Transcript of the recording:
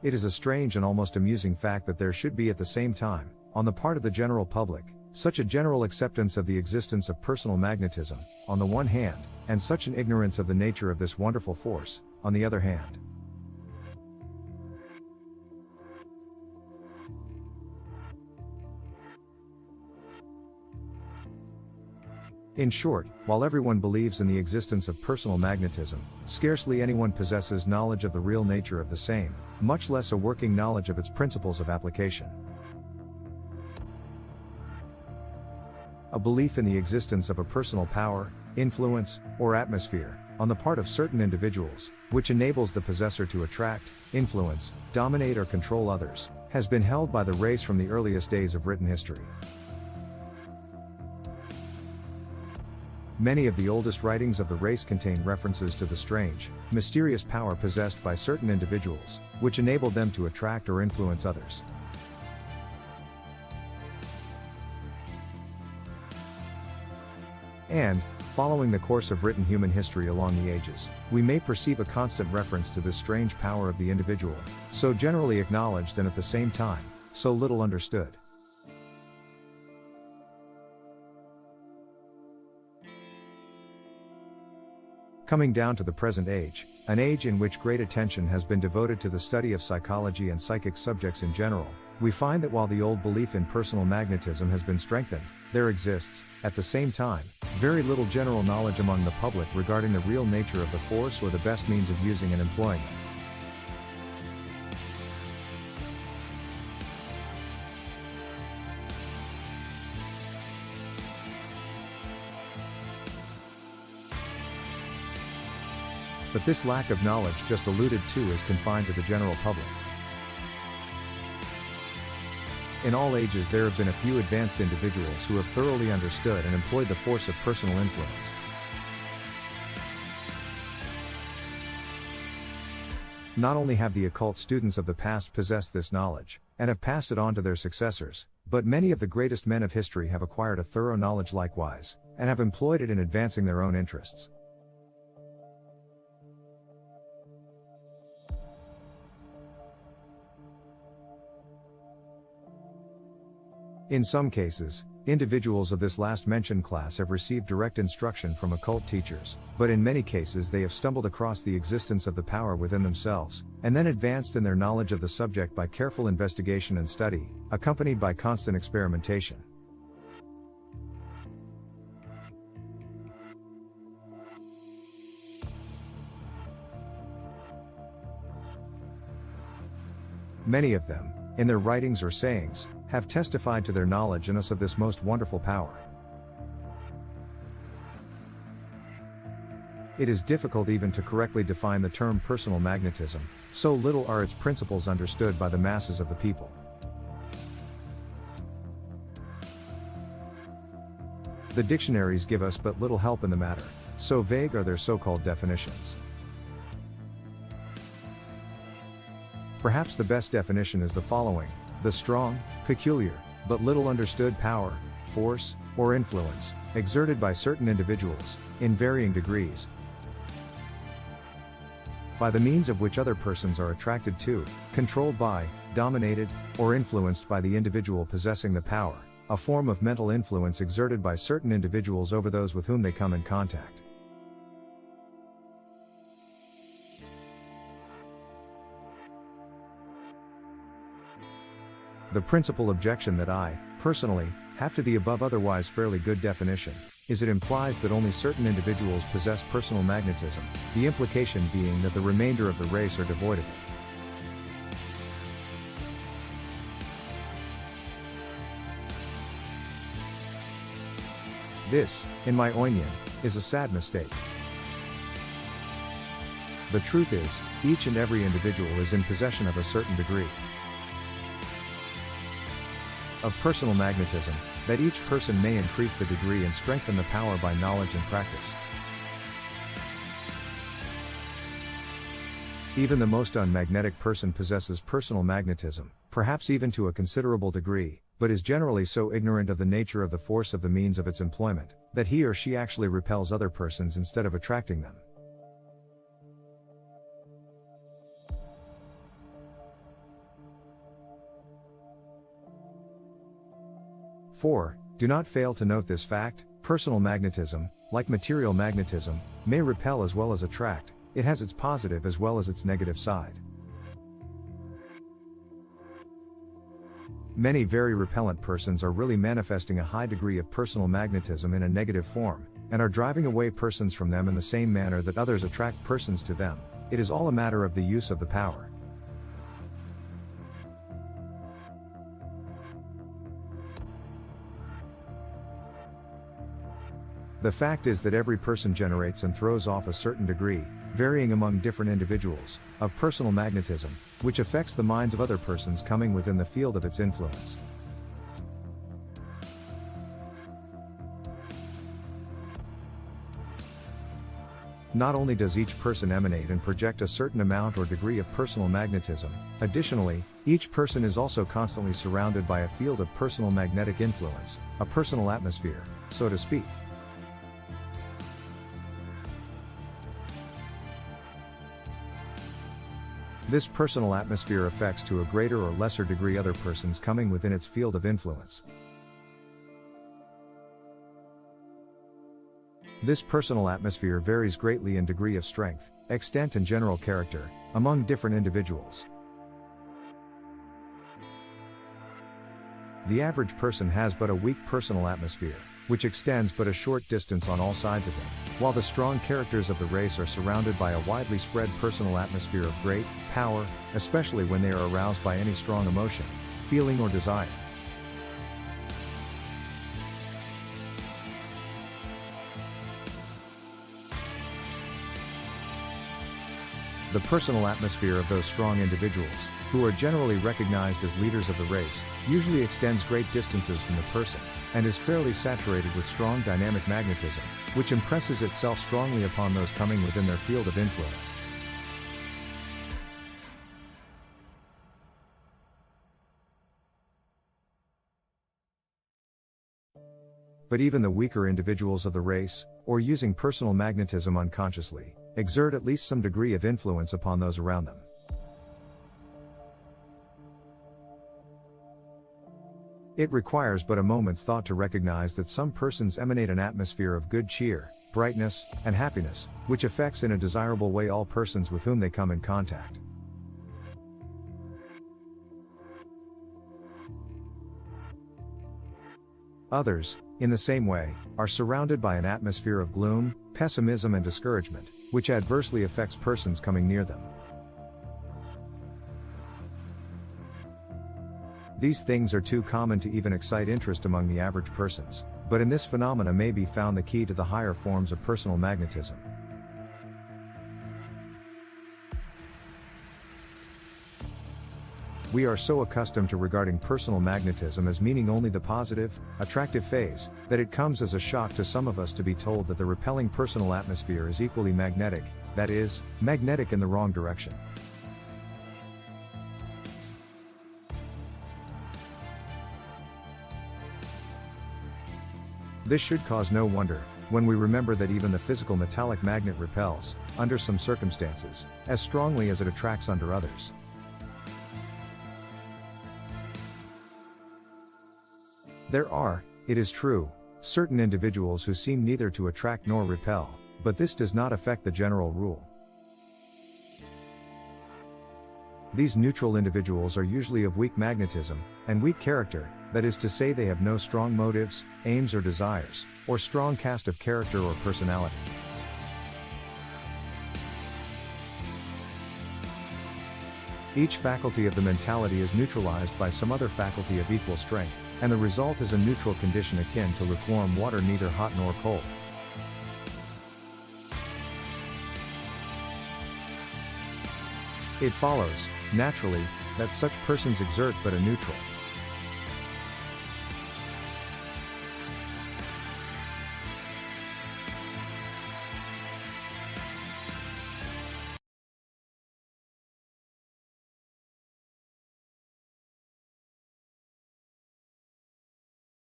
It is a strange and almost amusing fact that there should be at the same time, on the part of the general public, such a general acceptance of the existence of personal magnetism, on the one hand, and such an ignorance of the nature of this wonderful force, on the other hand. In short, while everyone believes in the existence of personal magnetism, scarcely anyone possesses knowledge of the real nature of the same, much less a working knowledge of its principles of application. A belief in the existence of a personal power, influence, or atmosphere, on the part of certain individuals, which enables the possessor to attract, influence, dominate or control others, has been held by the race from the earliest days of written history. Many of the oldest writings of the race contain references to the strange, mysterious power possessed by certain individuals, which enabled them to attract or influence others. And, following the course of written human history along the ages, we may perceive a constant reference to this strange power of the individual, so generally acknowledged and at the same time, so little understood. Coming down to the present age, an age in which great attention has been devoted to the study of psychology and psychic subjects in general, we find that while the old belief in personal magnetism has been strengthened, there exists, at the same time, very little general knowledge among the public regarding the real nature of the force or the best means of using and employing it. But this lack of knowledge just alluded to is confined to the general public. In all ages there have been a few advanced individuals who have thoroughly understood and employed the force of personal influence. Not only have the occult students of the past possessed this knowledge, and have passed it on to their successors, but many of the greatest men of history have acquired a thorough knowledge likewise, and have employed it in advancing their own interests. In some cases, individuals of this last mentioned class have received direct instruction from occult teachers, but in many cases they have stumbled across the existence of the power within themselves, and then advanced in their knowledge of the subject by careful investigation and study, accompanied by constant experimentation. Many of them, in their writings or sayings, have testified to their knowledge in us of this most wonderful power. It is difficult even to correctly define the term personal magnetism, so little are its principles understood by the masses of the people. The dictionaries give us but little help in the matter, so vague are their so-called definitions. Perhaps the best definition is the following: the strong, peculiar, but little understood power, force, or influence, exerted by certain individuals, in varying degrees, by the means of which other persons are attracted to, controlled by, dominated, or influenced by the individual possessing the power, a form of mental influence exerted by certain individuals over those with whom they come in contact. The principal objection that I, personally, have to the above otherwise fairly good definition, is it implies that only certain individuals possess personal magnetism, the implication being that the remainder of the race are devoid of it. This, in my opinion, is a sad mistake. The truth is, each and every individual is in possession of a certain degree of personal magnetism, that each person may increase the degree and strengthen the power by knowledge and practice. Even the most unmagnetic person possesses personal magnetism, perhaps even to a considerable degree, but is generally so ignorant of the nature of the force of the means of its employment, that he or she actually repels other persons instead of attracting them. 4. Do not fail to note this fact: personal magnetism, like material magnetism, may repel as well as attract. It has its positive as well as its negative side. Many very repellent persons are really manifesting a high degree of personal magnetism in a negative form, and are driving away persons from them in the same manner that others attract persons to them. It is all a matter of the use of the power. The fact is that every person generates and throws off a certain degree, varying among different individuals, of personal magnetism, which affects the minds of other persons coming within the field of its influence. Not only does each person emanate and project a certain amount or degree of personal magnetism, additionally, each person is also constantly surrounded by a field of personal magnetic influence, a personal atmosphere, so to speak. This personal atmosphere affects to a greater or lesser degree other persons coming within its field of influence. This personal atmosphere varies greatly in degree of strength, extent and general character, among different individuals. The average person has but a weak personal atmosphere, which extends but a short distance on all sides of him, while the strong characters of the race are surrounded by a widely spread personal atmosphere of great power, especially when they are aroused by any strong emotion, feeling or desire. The personal atmosphere of those strong individuals, who are generally recognized as leaders of the race, usually extends great distances from the person, and is fairly saturated with strong dynamic magnetism, which impresses itself strongly upon those coming within their field of influence. But even the weaker individuals of the race, or using personal magnetism unconsciously, exert at least some degree of influence upon those around them. It requires but a moment's thought to recognize that some persons emanate an atmosphere of good cheer, brightness, and happiness, which affects in a desirable way all persons with whom they come in contact. Others, in the same way, are surrounded by an atmosphere of gloom, pessimism and discouragement, which adversely affects persons coming near them. These things are too common to even excite interest among the average persons, but in this phenomena may be found the key to the higher forms of personal magnetism. We are so accustomed to regarding personal magnetism as meaning only the positive, attractive phase, that it comes as a shock to some of us to be told that the repelling personal atmosphere is equally magnetic, that is, magnetic in the wrong direction. This should cause no wonder, when we remember that even the physical metallic magnet repels, under some circumstances, as strongly as it attracts under others. There are, it is true, certain individuals who seem neither to attract nor repel, but this does not affect the general rule. These neutral individuals are usually of weak magnetism, and weak character, that is to say they have no strong motives, aims or desires, or strong cast of character or personality. Each faculty of the mentality is neutralized by some other faculty of equal strength, and the result is a neutral condition akin to lukewarm water, neither hot nor cold. It follows, naturally, that such persons exert but a neutral,